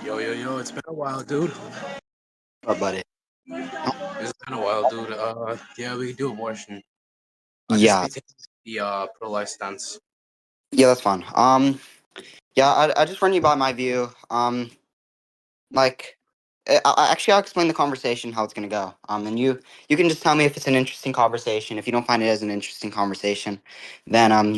Yo, yo, yo, it's been a while, dude. What, buddy? It's been a while, dude. Yeah, we can do abortion. Just Yeah, be taking the pro-life stance. yeah, that's fine. Yeah, I just run you by my view. Like, actually, I'll explain the conversation how it's gonna go. And you can just tell me if it's an interesting conversation. If you don't find it as an interesting conversation, then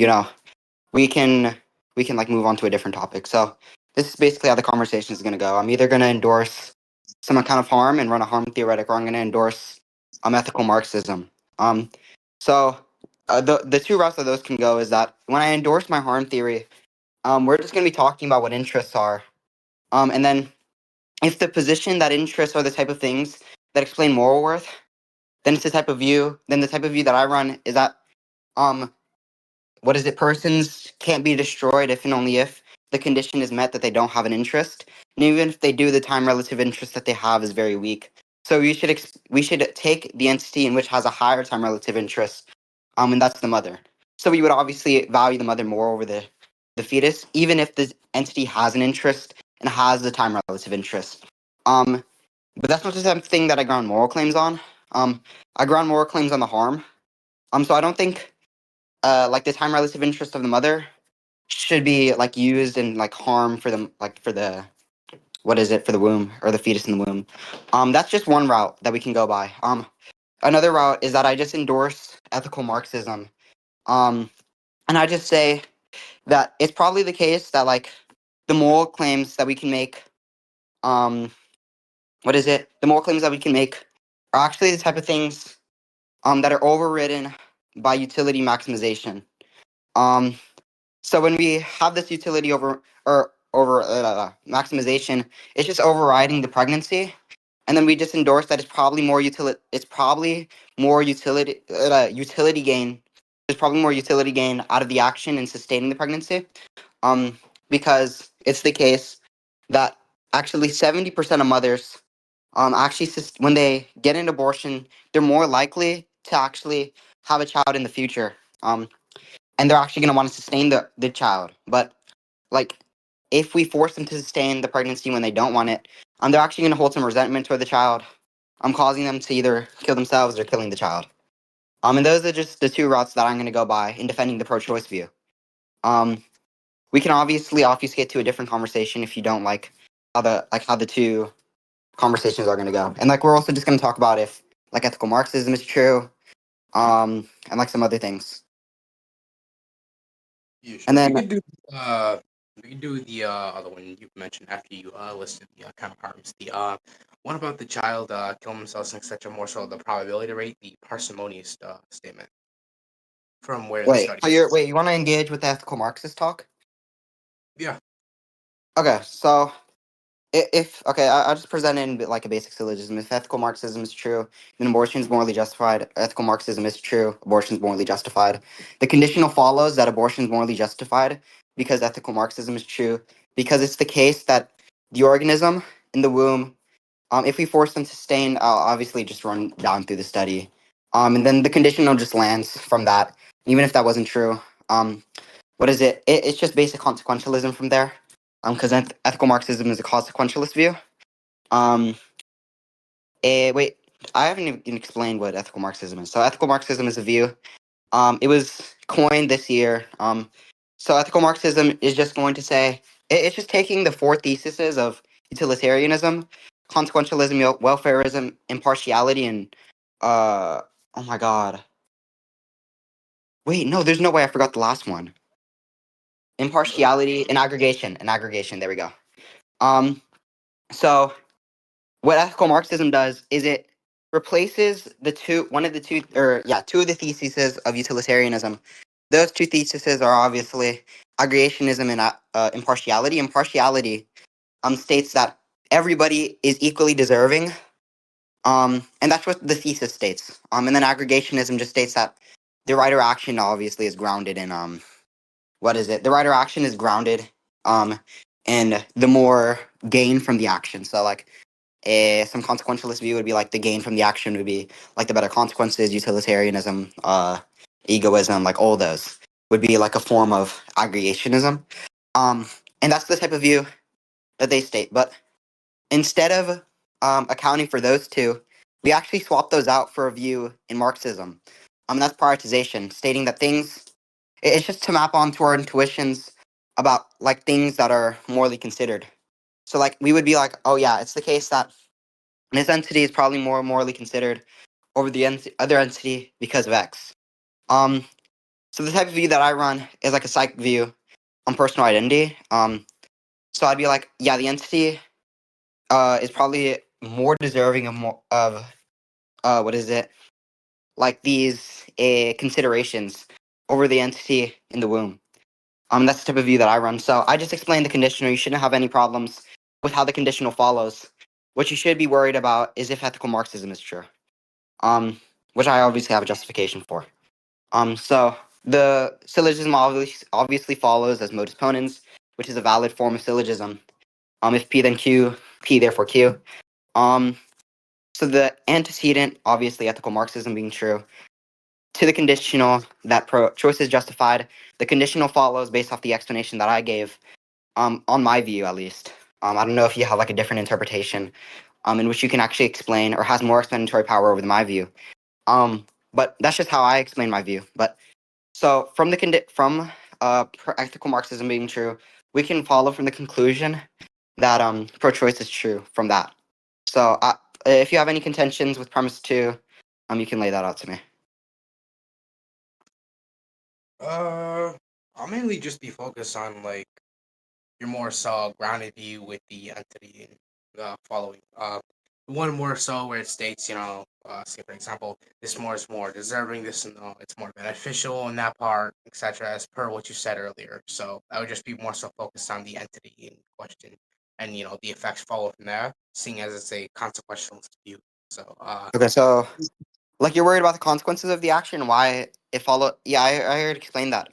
we can like move on to a different topic. So this is basically how the conversation is gonna go. I'm either gonna endorse some kind of harm and run a harm theoretic, or I'm gonna endorse ethical Marxism. Um, so the two routes that those can go is that when I endorse my harm theory, we're just going to be talking about what interests are. And then if the position that interests are the type of things that explain moral worth, then it's the type of view. Then the type of view that I run is that um, what is it? Persons can't be destroyed if and only if the condition is met that they don't have an interest, and even if they do, the time relative interest that they have is very weak. So we should take the entity in which has a higher time relative interest, and that's the mother. So we would obviously value the mother more over the fetus, even if the entity has an interest and has the time relative interest. Um, but that's not just something that I ground moral claims on. I ground moral claims on the harm. So I don't think like the time relative interest of the mother should be like used in like harm for them, like for the what is it for the womb or the fetus in the womb. That's just one route that we can go by. Another route is that I just endorse ethical Marxism. Um, and I just say that it's probably the case that like the moral claims that we can make, um, what is it? The moral claims that we can make are actually the type of things that are overridden by utility maximization. Um, so when we have this utility over maximization, it's just overriding the pregnancy, and then we just endorse that it's probably more utility gain. There's probably more utility gain out of the action in sustaining the pregnancy, um, because it's the case that actually 70% of mothers actually when they get an abortion, they're more likely to actually have a child in the future. And they're actually going to want to sustain the child. But like, if we force them to sustain the pregnancy when they don't want it, they're actually going to hold some resentment toward the child. Causing them to either kill themselves or killing the child. And those are just the two routes that I'm going to go by in defending the pro-choice view. Um, we can obviously obfuscate to a different conversation if you don't like how the two conversations are going to go. And like we're also just going to talk about if like ethical Marxism is true, and like some other things. Yeah, And sure. then We can do the other one you mentioned after you listed the kind of harms. The one about the child killing themselves, etc. More so the probability rate, the parsimonious statement from where the study. you want to engage with the ethical Marxist talk? Yeah. Okay, so if okay, I'll just present it in like a basic syllogism. If ethical Marxism is true, then abortion is morally justified. Ethical Marxism is true, abortion is morally justified. The conditional follows that abortion is morally justified because ethical Marxism is true, because it's the case that the organism in the womb, if we force them to sustain, I'll obviously just run down through the study, and then the conditional just lands from that. Even if that wasn't true, what is it? It's just basic consequentialism from there, because ethical Marxism is a consequentialist view. Um, wait, I haven't even explained what ethical Marxism is. So ethical Marxism is a view. It was coined this year. So ethical Marxism is just going to say it's just taking the four theses of utilitarianism, consequentialism, welfarism, impartiality, and oh my god, wait, no, there's no way I forgot the last one. Impartiality and aggregation. And aggregation. There we go. Um, so what ethical Marxism does is it replaces two of the theses of utilitarianism. Those two theses are obviously aggregationism and impartiality. Impartiality states that everybody is equally deserving, and that's what the thesis states. And then aggregationism just states that the right or action obviously is grounded in what is it? The right or action is grounded um in the more gain from the action. So like some consequentialist view would be like the gain from the action would be like the better consequences, utilitarianism, egoism, like all those would be like a form of aggregationism. Um, and that's the type of view that they state. But instead of accounting for those two, we actually swap those out for a view in Marxism. That's prioritization, stating that things it's just to map onto our intuitions about like things that are morally considered. So like we would be like, oh yeah, it's the case that this entity is probably more morally considered over the other entity because of X. Um, so the type of view that I run is like a psych view on personal identity. So I'd be like, yeah, the entity is probably more deserving of more of what is it like these considerations over the entity in the womb. That's the type of view that I run. So I just explained the conditional. You shouldn't have any problems with how the conditional follows. What you should be worried about is if ethical Marxism is true. Um, which I obviously have a justification for. So the syllogism obviously follows as modus ponens, which is a valid form of syllogism. If P then Q, P therefore Q. Um, so the antecedent, obviously ethical Marxism being true, to the conditional that choice is justified. The conditional follows based off the explanation that I gave. On my view at least. I don't know if you have like a different interpretation, in which you can actually explain or has more explanatory power over my view. But that's just how I explain my view. But so from the from ethical Marxism being true, we can follow from the conclusion that pro-choice is true from that. So if you have any contentions with premise two, you can lay that out to me. Uh, I'll mainly just be focused on like your more so grounded view with the entity following. One more so where it states, say for example, this more is more deserving, this it's more beneficial in that part, etc. As per what you said earlier. So I would just be more so focused on the entity in question, and the effects follow from there, seeing as it's a consequential view. So Okay, so like you're worried about the consequences of the action, why it followed. Yeah, I already explained that.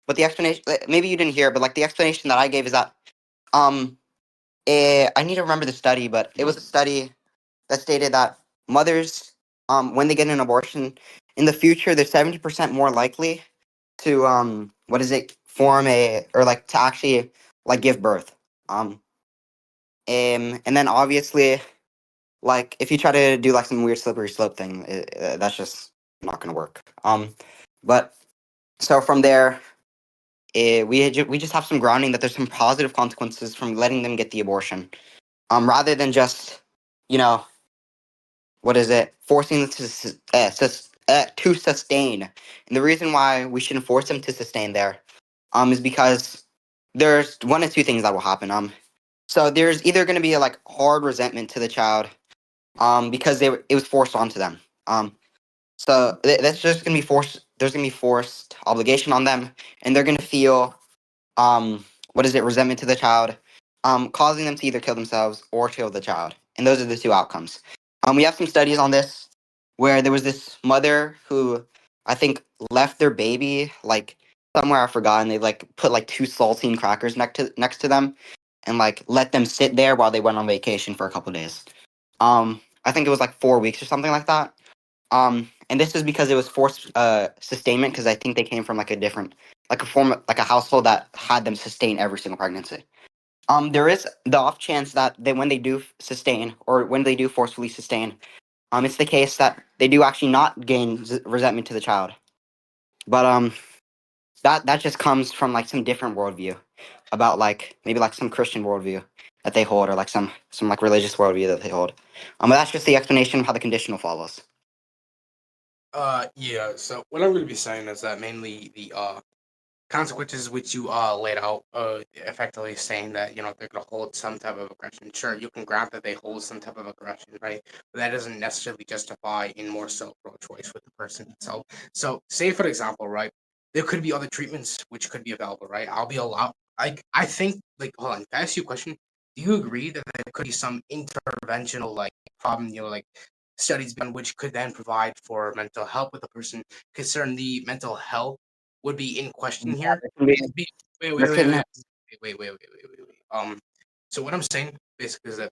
But the explanation, maybe you didn't hear, but like the explanation that I gave is that um, I need to remember the study, but it was a study that stated that mothers, when they get an abortion, in the future, they're 70% more likely to what is it, form a or like to actually like give birth. And then obviously, like if you try to do like some weird slippery slope thing, that's just not gonna work. But so from there, we just have some grounding that there's some positive consequences from letting them get the abortion, rather than just, you know, what is it, forcing them to sustain. And the reason why we shouldn't force them to sustain there, is because there's one of two things that will happen. So there's either going to be a like hard resentment to the child, because it was forced onto them. So that's just going to be forced. There's going to be forced obligation on them, and they're going to feel what is it, resentment to the child, causing them to either kill themselves or kill the child. And those are the two outcomes. We have some studies on this where there was this mother who I think left their baby like somewhere I forgot, and they like put like two saltine crackers next to them and like let them sit there while they went on vacation for a couple days. I think it was like 4 weeks or something like that. And this is because it was forced sustainment, because I think they came from like a different, like a form, like a household that had them sustain every single pregnancy. There is the off chance that when they do sustain or when they do forcefully sustain, it's the case that they do actually not gain resentment to the child. But that just comes from like some different worldview about like maybe like some Christian worldview that they hold, or like some like religious worldview that they hold. But that's just the explanation of how the conditional follows. yeah. So what I'm going to be saying is that mainly the consequences which you laid out, effectively saying that they're going to hold some type of aggression. Sure, you can grant that they hold some type of aggression, right? But that doesn't necessarily justify in more so pro-choice with the person itself. So, say for example, right, there could be other treatments which could be available, right? I'll be allowed. I think like hold on. If I ask you a question, do you agree that there could be some interventional like problem, like studies done which could then provide for mental help with the person concerning the mental health would be in question Yeah, here. there can be. Be- Wait, wait, There wait, can. wait, wait. So what I'm saying basically is that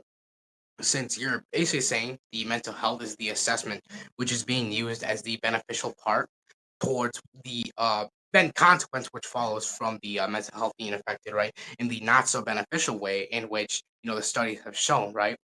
since you're basically saying the mental health is the assessment which is being used as the beneficial part towards the then consequence which follows from the mental health being affected, right, in the not so beneficial way in which the studies have shown, right.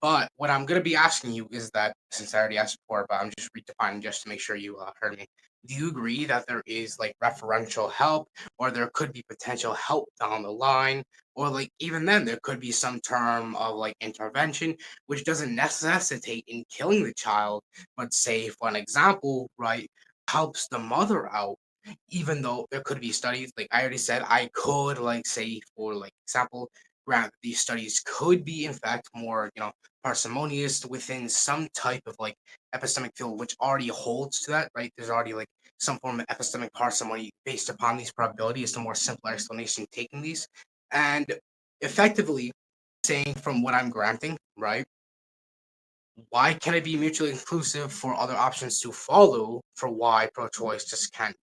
But what I'm going to be asking you is that, since I already asked before, but I'm just redefining just to make sure you heard me. Do you agree that there is like referential help, or there could be potential help down the line, or like even then there could be some term of like intervention which doesn't necessitate in killing the child, but say for an example, right, helps the mother out, even though there could be studies like I already said, I could like say for like example, grant that these studies could be in fact more parsimonious within some type of like epistemic field which already holds to that, right? There's already like some form of epistemic parsimony based upon these probabilities, the more simpler explanation taking these. And effectively saying from what I'm granting, right? Why can it be mutually inclusive for other options to follow for why pro-choice just can't,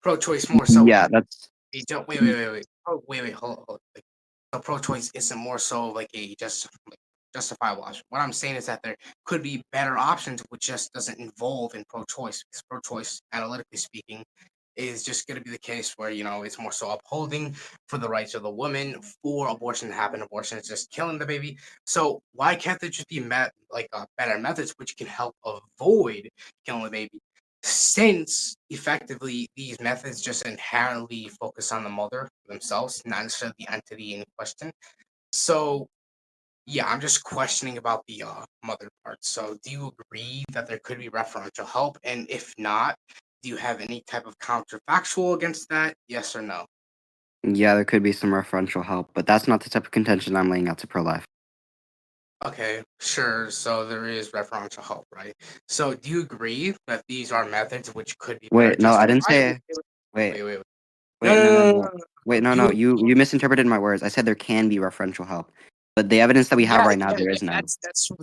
pro-choice more so Yeah, that's they don't wait. Oh, wait, hold. Like, so pro-choice isn't more so like a justifiable option. What I'm saying is that there could be better options, which just doesn't involve in pro-choice. Because pro-choice, analytically speaking, is just going to be the case where it's more so upholding for the rights of the woman for abortion to happen. Abortion is just killing the baby. So why can't there just be better methods which can help avoid killing the baby? Since effectively these methods just inherently focus on the mother themselves, not necessarily the entity in question. So yeah, I'm just questioning about the mother part. So do you agree that there could be referential help? And if not, do you have any type of counterfactual against that? Yes or no? yeah, there could be some referential help, but that's not the type of contention I'm laying out to pro life. Okay, sure. So there is referential help, right? So do you agree that these are methods which could be better Wait, no, I didn't justified? say. Wait, Wait. No, wait, no, no, no, no, no, no. no, no. Wait, no, Do you no. You misinterpreted my words. I said there can be referential help, but the evidence that we have right now, Yeah. there is none.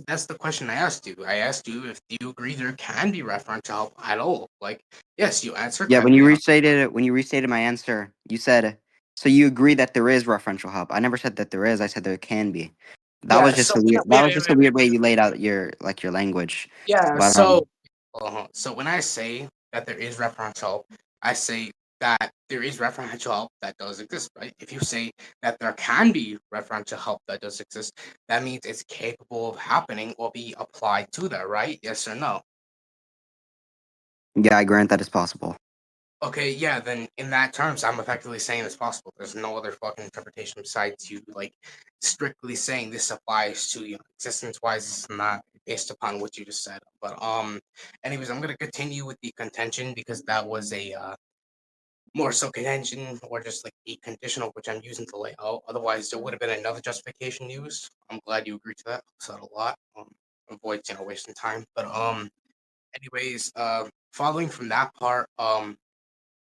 That's the question I asked you. I asked you if you agree there can be referential help at all. Like, yes, you answered Yeah, correctly. when you restated my answer, you said so you agree that there is referential help. I never said that there is. I said there can be. Yeah. So That was just a weird way you laid out your language. yeah. But So when I say that there is referential help, I say that there is referential help that does exist, right? If you say that there can be referential help that does exist, that means it's capable of happening or be applied to that, right? Yes or no? yeah, I grant that it's possible. Okay, yeah, then in that terms, I'm effectively saying it's possible. There's no other fucking interpretation besides you like strictly saying this applies to existence wise. It's not based upon what you just said. But anyways, I'm gonna continue with the contention because that was a more so contention or just like a conditional which I'm using to lay out. Otherwise, there would have been another justification used. I'm glad you agreed to that. So that a lot. Avoids wasting time. But anyways, following from that part,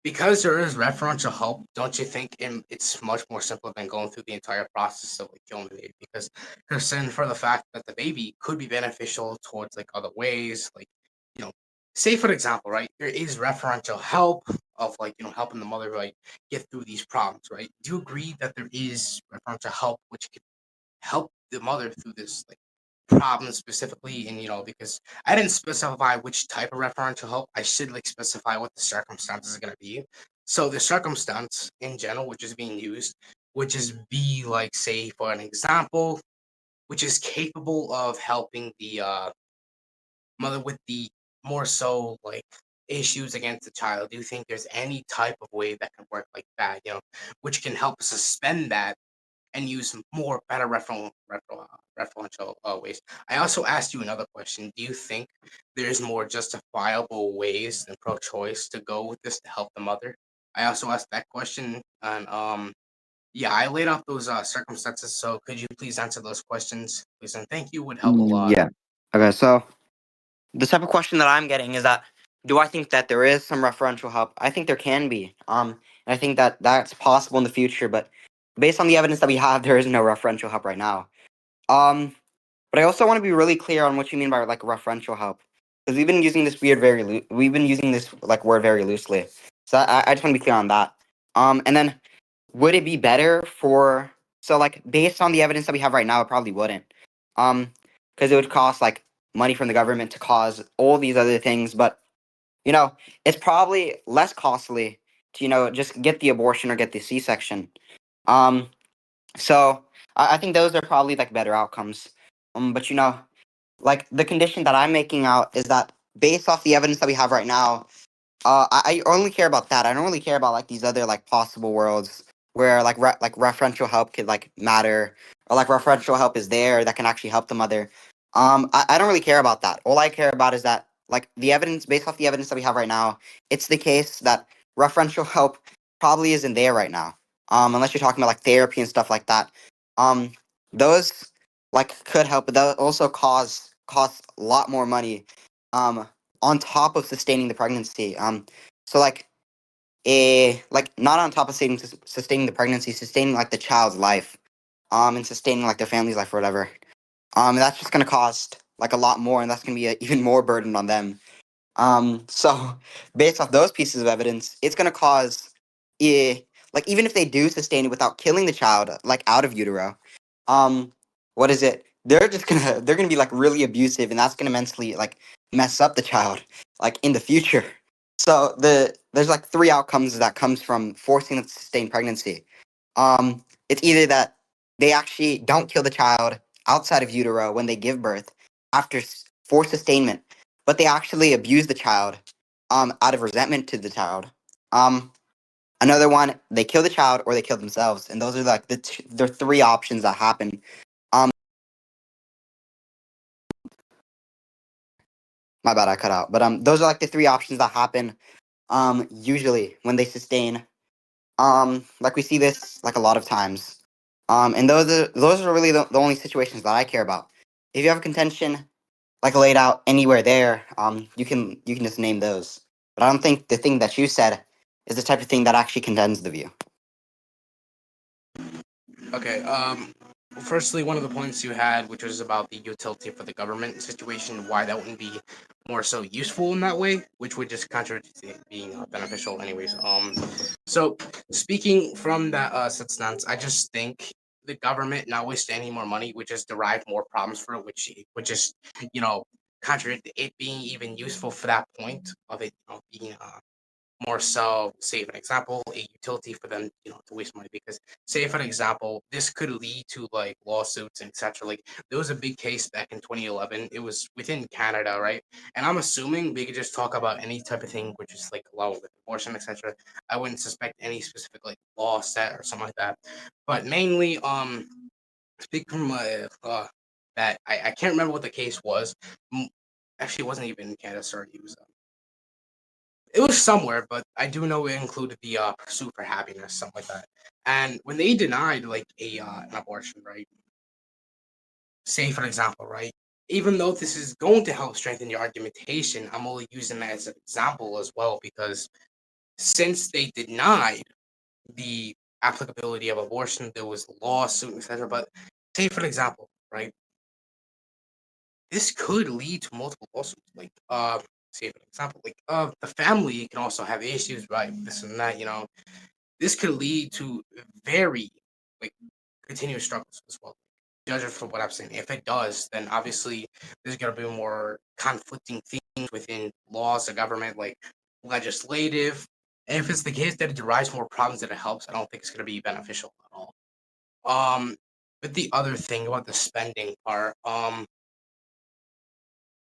because there is referential help, don't you think it's much more simple than going through the entire process of like killing the baby? Because concerned for the fact that the baby could be beneficial towards like other ways, like you know, say for example, right? There is referential help of like helping the mother like get through these problems, right? Do you agree that there is referential help which could help the mother through this like problem specifically? And because I didn't specify which type of referential help, I should like specify what the circumstances are going to be. So the circumstance in general which is being used would just be like, say for an example, which is capable of helping the mother with the more so like issues against the child. Do you think there's any type of way that can work like that, which can help suspend that and use more better referential ways? I also asked you another question. Do you think there's more justifiable ways than pro-choice to go with this to help the mother? I also asked that question, and yeah, I laid out those circumstances. So could you please answer those questions, please? And thank you would help a lot. Yeah. Okay, so the type of question that I'm getting is that do I think that there is some referential help? I think there can be. And I think that that's possible in the future, but based on the evidence that we have, there is no referential help right now. Um, but I also want to be really clear on what you mean by like referential help, because we've been using this like word very loosely. So I just want to be clear on that. And then would it be better for so like based on the evidence that we have right now, it probably wouldn't. Um, because it would cost like money from the government to cause all these other things, but you know, it's probably less costly to, just get the abortion or get the C-section. Um, so I think those are probably like better outcomes. But like the condition that I'm making out is that based off the evidence that we have right now, I only care about that. I don't really care about like these other like possible worlds where like referential help could like matter, or like referential help is there that can actually help the mother. I don't really care about that. All I care about is that like the evidence based off the evidence that we have right now, it's the case that referential help probably isn't there right now. Unless you're talking about like therapy and stuff like that. Um, those like could help, but that also cost a lot more money. On top of sustaining the pregnancy. So like not on top of sustaining the pregnancy, sustaining like the child's life, and sustaining like their family's life or whatever. That's just gonna cost like a lot more, and that's gonna be a, even more burden on them. So based off those pieces of evidence, it's gonna cause, eh, like even if they do sustain it without killing the child, like out of utero, um, what is it? They're gonna be like really abusive, and that's gonna mentally like mess up the child, like in the future. So there's like three outcomes that comes from forcing them to sustain pregnancy. It's either that they actually don't kill the child outside of utero when they give birth after forced sustainment, but they actually abuse the child out of resentment to the child. Um, Another one, they kill the child or they kill themselves, and those are like the three options that happen. Um, my bad, I cut out. But those are like the three options that happen. Usually when they sustain. Like we see this like a lot of times. And those are really the only situations that I care about. If you have a contention like laid out anywhere there, you can just name those. But I don't think the thing that you said is the type of thing that actually condemns the view. Okay. Firstly, one of the points you had, which was about the utility for the government situation, why that wouldn't be more so useful in that way, which would just contradict it being beneficial, anyways. So speaking from that stance, I just think the government not wasting any more money would just derive more problems for it, which would just you know contradict it being even useful for that point of it being more so, say for an example, a utility for them, to waste money because say for an example, this could lead to like lawsuits and etc. Like there was a big case back in 2011. It was within Canada, right? And I'm assuming we could just talk about any type of thing which is like along with abortion, etc. I wouldn't suspect any specific like law set or something like that. But mainly, speak from my that I can't remember what the case was. Actually, it wasn't even in Canada. Sorry, it was somewhere, but I do know it included the pursuit for happiness, something like that. And when they denied like a an abortion, right? Say for example, right? Even though this is going to help strengthen your argumentation, I'm only using that as an example as well because since they denied the applicability of abortion, there was a lawsuit, etc. But say for example, right? This could lead to multiple lawsuits. Like, say for example, like the family can also have issues, right? This and that, this could lead to very like continuous struggles as well. Judging from what I'm saying, if it does, then obviously there's gonna be more conflicting things within laws, the government, like legislative. And if it's the case that it derives more problems than it helps, I don't think it's gonna be beneficial at all. Um, but the other thing about the spending part,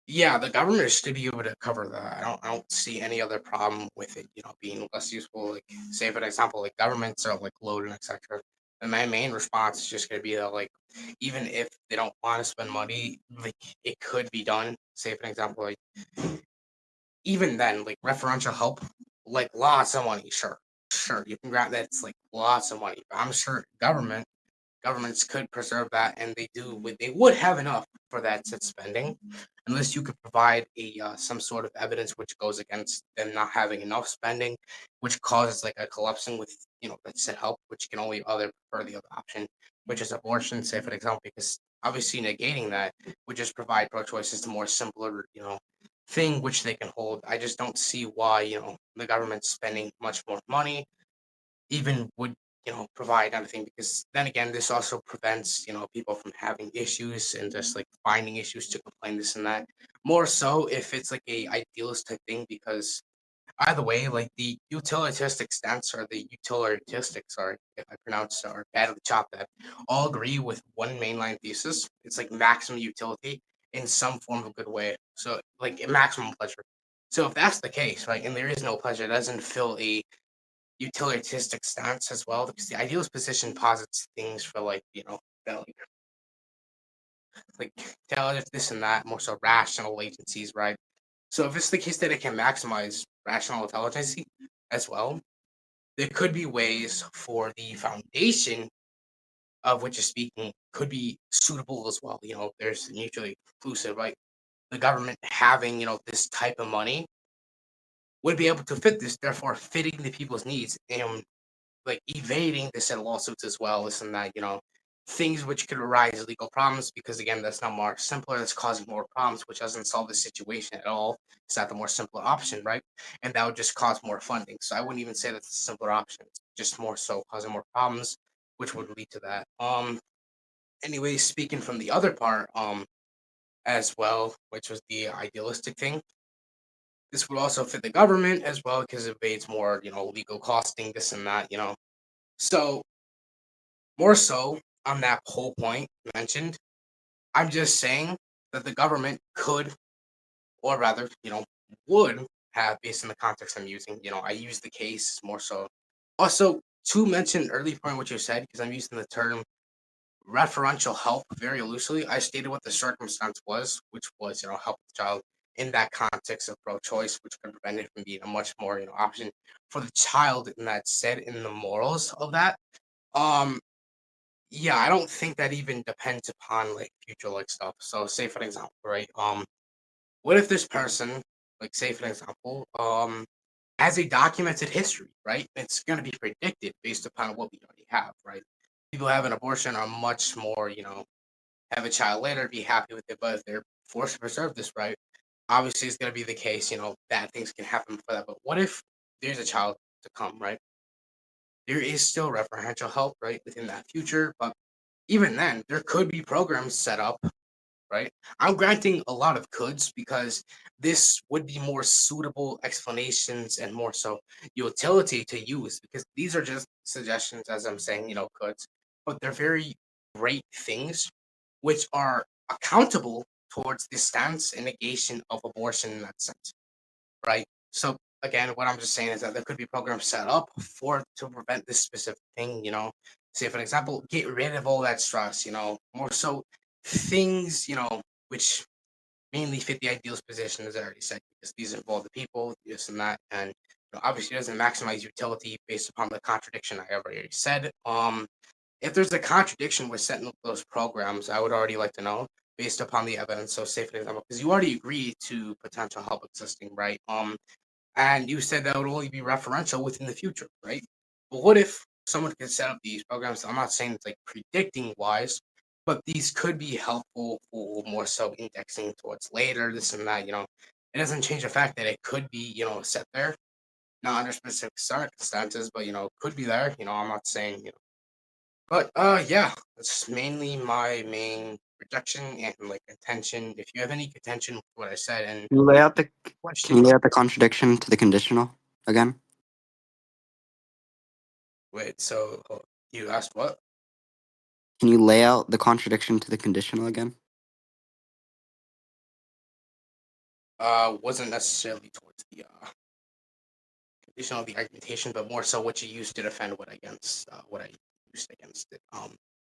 yeah, the government should be able to cover that. I don't see any other problem with it, being less useful. Like, say for example, like governments are like loaded, etc. And my main response is just gonna be that like even if they don't want to spend money, like it could be done. Say for example, like even then, like referential help, like lots of money, sure, you can grab that's like lots of money. But I'm sure governments could preserve that, and they would have enough for that set spending, unless you could provide a some sort of evidence which goes against them not having enough spending, which causes like a collapsing with that said help, which can only other prefer the other option, which is abortion. Say for example, because obviously negating that would just provide pro-choice as a more simpler thing which they can hold. I just don't see why the government's spending much more money even would provide anything, because then again, this also prevents people from having issues and just like finding issues to complain this and that. More so if it's like a idealist type thing, because either way, like the utilitaristic stance or the utilitaristic, sorry if I pronounce or badly chopped that, all agree with one mainline thesis. It's like maximum utility in some form of good way. So like a maximum pleasure. So if that's the case, right, and there is no pleasure, it doesn't fill a utilitaristic stance as well, because the idealist position posits things for like that like intelligence, this and that, more so rational agencies, right? So if it's the case that it can maximize rational intelligence as well, there could be ways for the foundation of which is speaking could be suitable as well. There's mutually inclusive, right? The government having, this type of money would be able to fit this, therefore fitting the people's needs and like evading this in lawsuits as well, this and that, things which could arise as legal problems, because again, that's not more simpler, that's causing more problems, which doesn't solve the situation at all. It's not the more simpler option, right? And that would just cause more funding. So I wouldn't even say that's a simpler option. It's just more so causing more problems, which would lead to that. Anyways, speaking from the other part, as well, which was the idealistic thing, this would also fit the government as well because it evades more, legal costing, this and that, So more so on that whole point mentioned, I'm just saying that the government could, or rather, would have, based on the context I'm using, I use the case more so. Also, to mention early point what you said, because I'm using the term referential help very loosely, I stated what the circumstance was, which was, help the child in that context of pro-choice, which could prevent it from being a much more, option for the child, and that said in the morals of that. Um, Yeah, I don't think that even depends upon like future like stuff. So say for example, right? What if this person, like say for example, has a documented history, right? It's gonna be predicted based upon what we already have, right? People have an abortion are much more, have a child later, be happy with it, but if they're forced to preserve this right, obviously it's gonna be the case, bad things can happen for that. But what if there's a child to come, right? There is still referential help, right, within that future, but even then, there could be programs set up, right? I'm granting a lot of coulds because this would be more suitable explanations and more so utility to use, because these are just suggestions, as I'm saying, coulds, but they're very great things which are accountable towards the stance and negation of abortion in that sense, right? So again, what I'm just saying is that there could be programs set up for to prevent this specific thing. Say for example, get rid of all that stress. More so things which mainly fit the idealist position, as I already said, because these involve the people, this and that, and obviously it doesn't maximize utility based upon the contradiction I already said. If there's a contradiction with setting up those programs, I would already like to know based upon the evidence. So, say for example, because you already agreed to potential help existing, right? And you said that would only be referential within the future, right? But what if someone could set up these programs? I'm not saying it's like predicting wise, but these could be helpful for more so indexing towards later, this and that. It doesn't change the fact that it could be, set there, not under specific circumstances, but could be there. I'm not saying, but yeah, that's mainly my main rejection and like contention. If you have any contention with what I said and Can you lay out the can question, you lay out the contradiction to the conditional again? wait, so you asked what? Can you lay out the contradiction to the conditional again? Wasn't necessarily towards the condition of the argumentation, but more so what you used to defend what I used against it.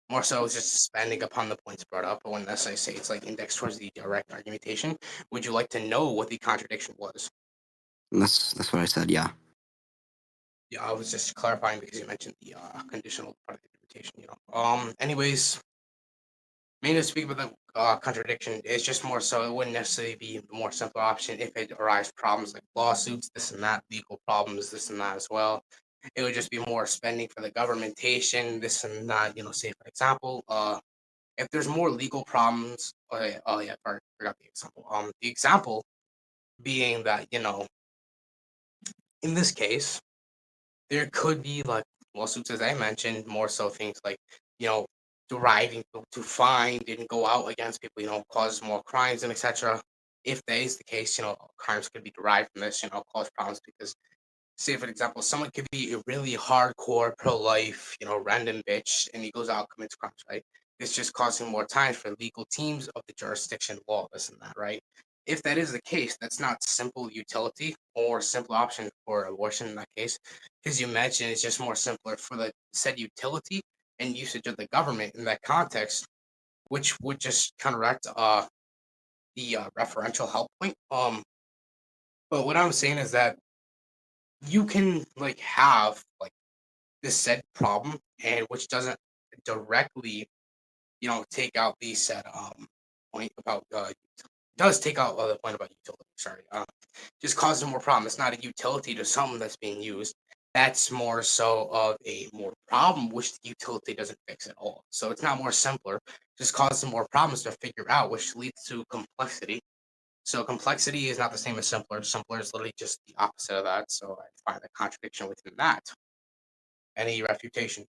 More so just expanding upon the points brought up. But when as I say it's like indexed towards the direct argumentation, would you like to know what the contradiction was? And that's what I said. Yeah. Yeah, I was just clarifying because you mentioned the conditional part of the argumentation. Anyways, mainly speaking about the contradiction, it's just more so it wouldn't necessarily be the more simple option if it arises problems like lawsuits, this and that, legal problems, this and that as well. It would just be more spending for the governmentation, this and that. Say for example, if there's more legal problems, oh yeah, I forgot the example. The example being that in this case, there could be like lawsuits, as I mentioned, more so things like, you know, deriving to find and go out against people, causes more crimes and etc. If that is the case, crimes could be derived from this, cause problems because say for example, someone could be a really hardcore pro-life, random bitch, and he goes out and commits crimes, right? It's just causing more time for legal teams of the jurisdiction, law, this and that, right? If that is the case, that's not simple utility or simple option for abortion in that case, because you mentioned it's just more simpler for the said utility and usage of the government in that context, which would just counteract the referential help point. But what I'm saying is that you can like have like this said problem and which doesn't directly take out the said point about does take out the point about utility, sorry, just causes more problem. It's not a utility to something that's being used. That's more so of a more problem which the utility doesn't fix at all. So it's not more simpler, just causes more problems to figure out, which leads to complexity. So complexity is not the same as simpler. Simpler is literally just the opposite of that. So I find a contradiction within that. Any refutation?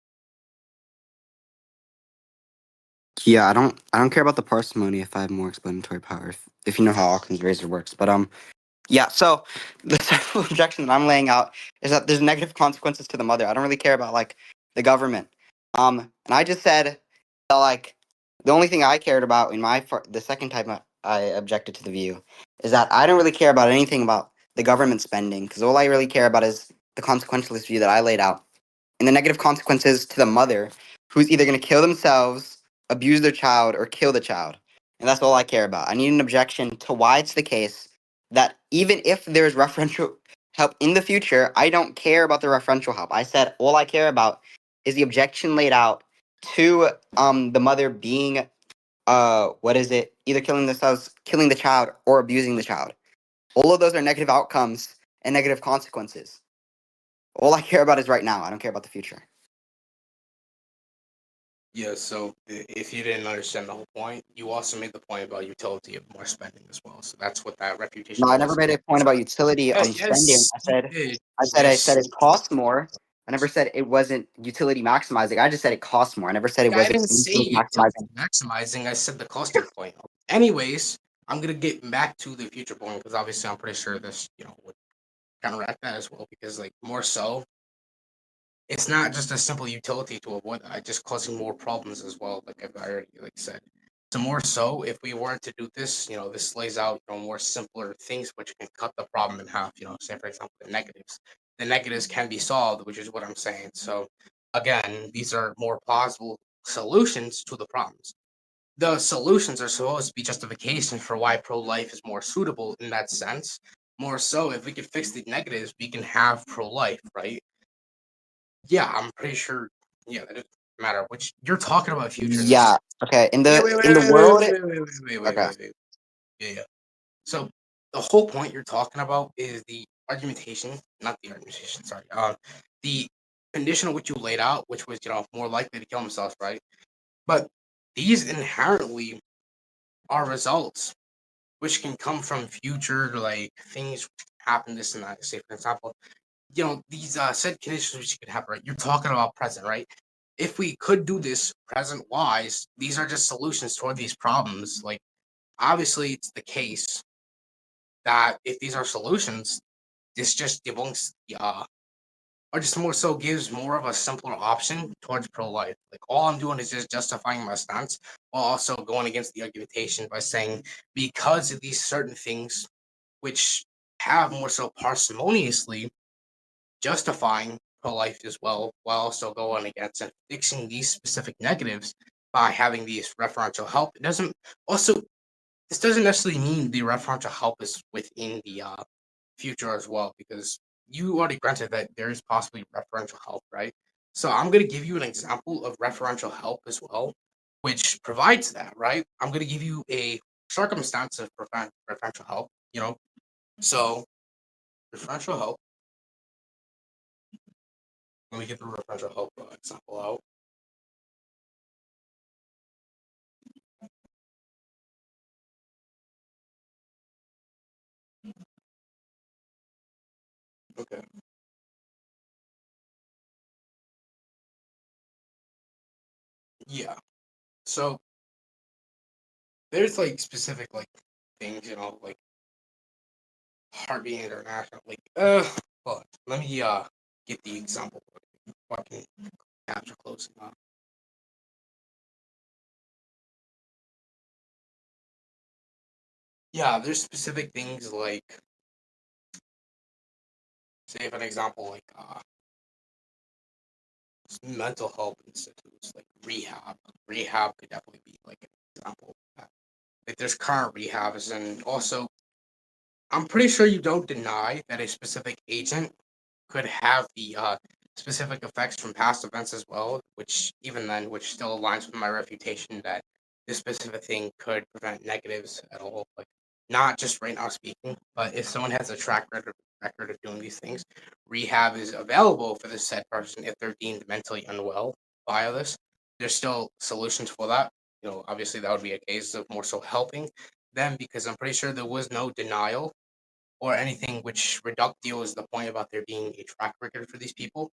Yeah, I don't care about the parsimony if I have more explanatory power. If you know how Occam's razor works, but yeah. So the central objection that I'm laying out is that there's negative consequences to the mother. I don't really care about like the government. And I just said that like the only thing I cared about in the second time I objected to the view is that I don't really care about anything about the government spending because all I really care about is the consequentialist view that I laid out and the negative consequences to the mother who's either going to kill themselves, abuse their child, or kill the child. And that's all I care about. I need an objection to why it's the case that even if there's referential help in the future, I don't care about the referential help. I said all I care about is the objection laid out to the mother being what is it? Either killing themselves, killing the child, or abusing the child. All of those are negative outcomes and negative consequences. All I care about is right now. I don't care about the future. Yeah, so if you didn't understand the whole point, you also made the point about utility of more spending as well. So that's what that No, reputation I never was. made a point about utility Yeah, spending. yes, you did. I said Yes, it costs more. I never said it wasn't utility maximizing. I just said it costs more. I never said it I wasn't didn't say utility utility maximizing. maximizing. I said the costing point. Anyways, I'm gonna get back to the future point because obviously I'm pretty sure this, would counteract that as well. Because like more so, it's not just a simple utility to avoid that, it's just causing more problems as well, like I've already like said. So more so, if we were to do this, this lays out more simpler things which can cut the problem in half. Say for example the negatives. The negatives can be solved, which is what I'm saying. So again, these are more plausible solutions to the problems. The solutions are supposed to be justification for why pro-life is more suitable in that sense. More so, if we could fix the negatives, we can have pro-life, right? Yeah, I'm pretty sure. Yeah, that doesn't matter. Which you're talking about future in this. Yeah. Okay. Yeah, wait, wait, In the wait, wait, world. wait, wait, wait, wait, wait, Okay. wait, wait. Yeah, yeah. So the whole point you're talking about is the argumentation, not the argumentation. Sorry. The condition which you laid out, which was more likely to kill themselves, right? But these inherently are results which can come from future like things which happen this and that. Say for example, these said conditions which could happen, right? You're talking about present, right? If we could do this present wise, these are just solutions toward these problems. Like obviously it's the case that if these are solutions, this just debunks the or just more so gives more of a simpler option towards pro-life. Like all I'm doing is just justifying my stance while also going against the argumentation by saying because of these certain things which have more so parsimoniously justifying pro-life as well, while also going against and fixing these specific negatives by having these referential help. It doesn't also this doesn't necessarily mean the referential help is within the future as well, because you already granted that there is possibly referential help, right? So I'm gonna give you an example of referential help as well, which provides that, right? I'm gonna give you a circumstance of referential help, So referential help. Let me get the referential help example out. Okay. Yeah. So there's like specific like things, like heart being international. Like hold on. Let me get the example if I can capture close enough. Yeah, there's specific things like say for an example like mental health institutes like rehab. Rehab could definitely be like an example of that. Like there's current rehabs and also I'm pretty sure you don't deny that a specific agent could have the specific effects from past events as well, which even then, which still aligns with my refutation that this specific thing could prevent negatives at all. Like not just right now speaking, but if someone has a record of doing these things, rehab is available for this said person if they're deemed mentally unwell via this. There's still solutions for that. Obviously that would be a case of more so helping them because I'm pretty sure there was no denial or anything which reductio is the point about there being a track record for these people.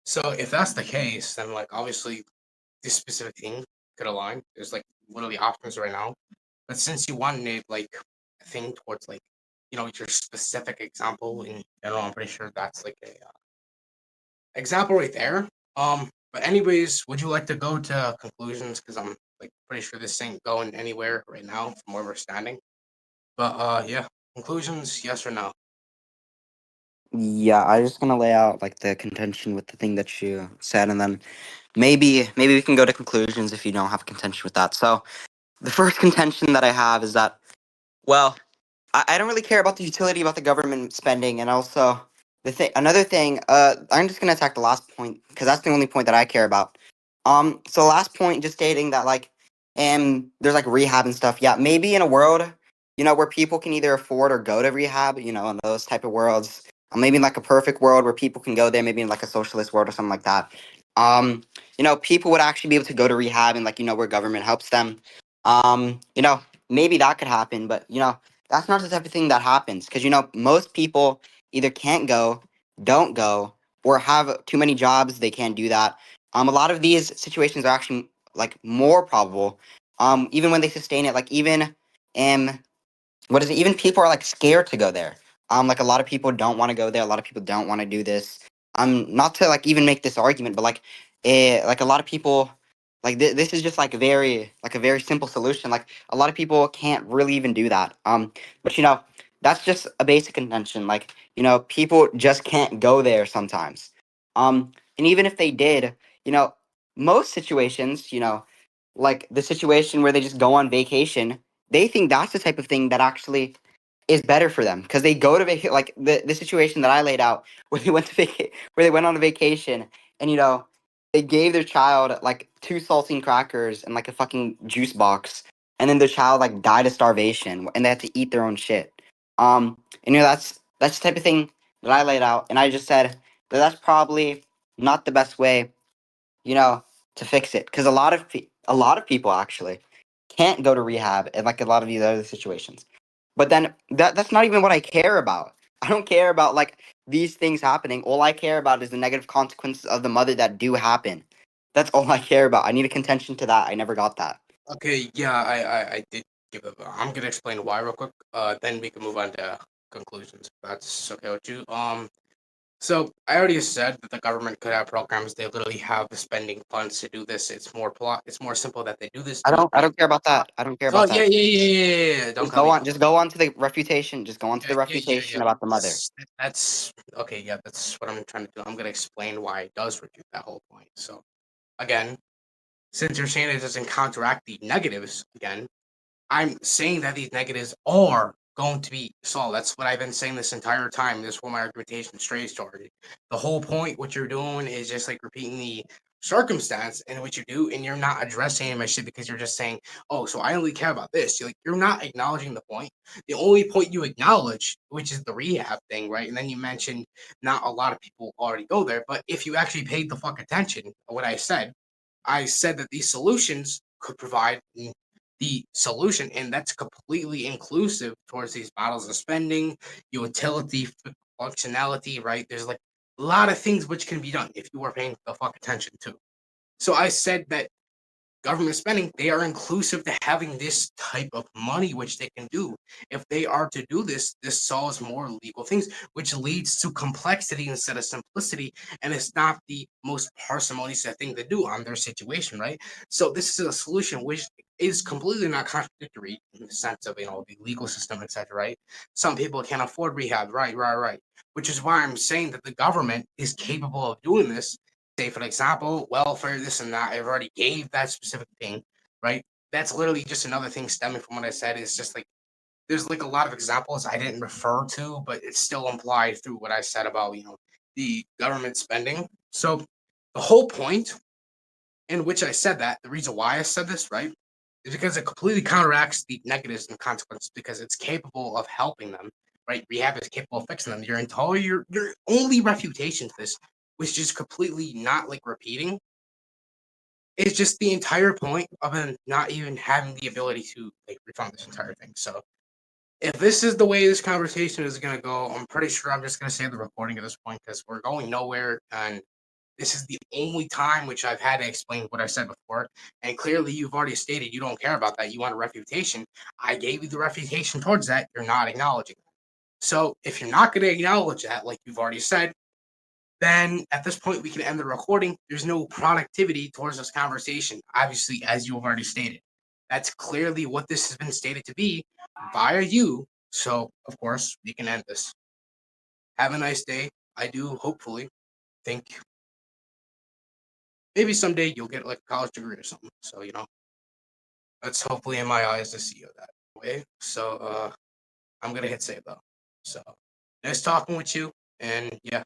So if that's the case, then like obviously this specific thing could align. There's like literally options right now. But since you wanted like a thing towards like your specific example in general, I'm pretty sure that's like a example right there. But anyways, would you like to go to conclusions? Because I'm like pretty sure this ain't going anywhere right now from where we're standing. But yeah, conclusions, yes or no? Yeah, I'm just gonna lay out like the contention with the thing that you said, and then maybe we can go to conclusions if you don't have contention with that. So the first contention that I have is that, well, I don't really care about the utility about the government spending, and also another thing. I'm just gonna attack the last point because that's the only point that I care about. So the last point, just stating that like, there's like rehab and stuff. Yeah, maybe in a world, where people can either afford or go to rehab, in those type of worlds. Maybe in like a perfect world where people can go there, maybe in like a socialist world or something like that. Um, people would actually be able to go to rehab and like where government helps them. Maybe that could happen, but that's not the type of thing that happens because most people either can't go, don't go, or have too many jobs they can't do that. A lot of these situations are actually like more probable. Even when they sustain it, like even um what is it? Even people are like scared to go there. Like a lot of people don't want to go there. A lot of people don't want to do this. Not to like even make this argument, but like a lot of people, like this is just like a very simple solution. Like a lot of people can't really even do that. But that's just a basic contention. Like people just can't go there sometimes. And even if they did, you know, most situations, like the situation where they just go on vacation, they think that's the type of thing that actually is better for them because they go to like the situation that I laid out where they went to where they went on a vacation and they gave their child like two saltine crackers and like a fucking juice box and then their child like died of starvation and they had to eat their own shit. And that's the type of thing that I laid out and I just said that that's probably not the best way, you know, to fix it because a lot of people actually can't go to rehab and like a lot of these other situations. But then that's not even what I care about. I don't care about like these things happening. All I care about is the negative consequences of the mother that do happen. That's all I care about. I need a contention to that. I never got that. Okay, yeah, I did give a. I'm gonna explain why real quick. Then we can move on to conclusions. If that's okay with you. So I already said that the government could have programs. They literally have the spending funds to do this. It's more plot. It's more simple that they do this. I Do it don't I right. don't care about that. I don't care Oh about yeah, that. yeah, yeah, yeah, yeah, yeah. Don't Just cut go me on. off. Just go on to the refutation. Just go on to Yeah, the yeah, yeah, refutation yeah. about the mother. That's okay. Yeah, that's what I'm trying to do. I'm gonna explain why it does refute that whole point. So again, since you're saying it doesn't counteract the negatives, again, I'm saying that these negatives are going to be solved. That's what I've been saying this entire time. This is where my argumentation strays toward. The whole point, what you're doing is just like repeating the circumstance and what you do, and you're not addressing my shit because you're just saying, "Oh, so I only care about this." You're not acknowledging the point. The only point you acknowledge, which is the rehab thing, right? And then you mentioned not a lot of people already go there, but if you actually paid the fuck attention to what I said that these solutions could provide the solution, and that's completely inclusive towards these models of spending, utility, functionality, right? There's like a lot of things which can be done if you are paying the fuck attention to. So I said that government spending, they are inclusive to having this type of money, which they can do. If they are to do this, this solves more legal things, which leads to complexity instead of simplicity. And it's not the most parsimonious thing to do on their situation, right? So this is a solution which is completely not contradictory in the sense of the legal system, etc. Right? Some people can't afford rehab, right. Which is why I'm saying that the government is capable of doing this. Say, for example, welfare, this and that. I've already gave that specific thing, right? That's literally just another thing stemming from what I said. It's just like there's like a lot of examples I didn't refer to, but it's still implied through what I said about the government spending. So the whole point in which I said that, the reason why I said this, right, is because it completely counteracts the negatives and consequences because it's capable of helping them, right? Rehab is capable of fixing them. Your only refutation to this, which is completely not like repeating, is just the entire point of them not even having the ability to like refund this entire thing. So if this is the way this conversation is gonna go, I'm pretty sure I'm just gonna save the recording at this point because we're going nowhere and this is the only time which I've had to explain what I said before. And clearly, you've already stated you don't care about that. You want a refutation. I gave you the refutation towards that. You're not acknowledging that. So, if you're not going to acknowledge that, like you've already said, then at this point, we can end the recording. There's no productivity towards this conversation, obviously, as you have already stated. That's clearly what this has been stated to be via you. So, of course, we can end this. Have a nice day. I do hopefully think maybe someday you'll get like a college degree or something. So, that's hopefully in my eyes to see you that way. So I'm gonna hit save though. So nice talking with you and yeah.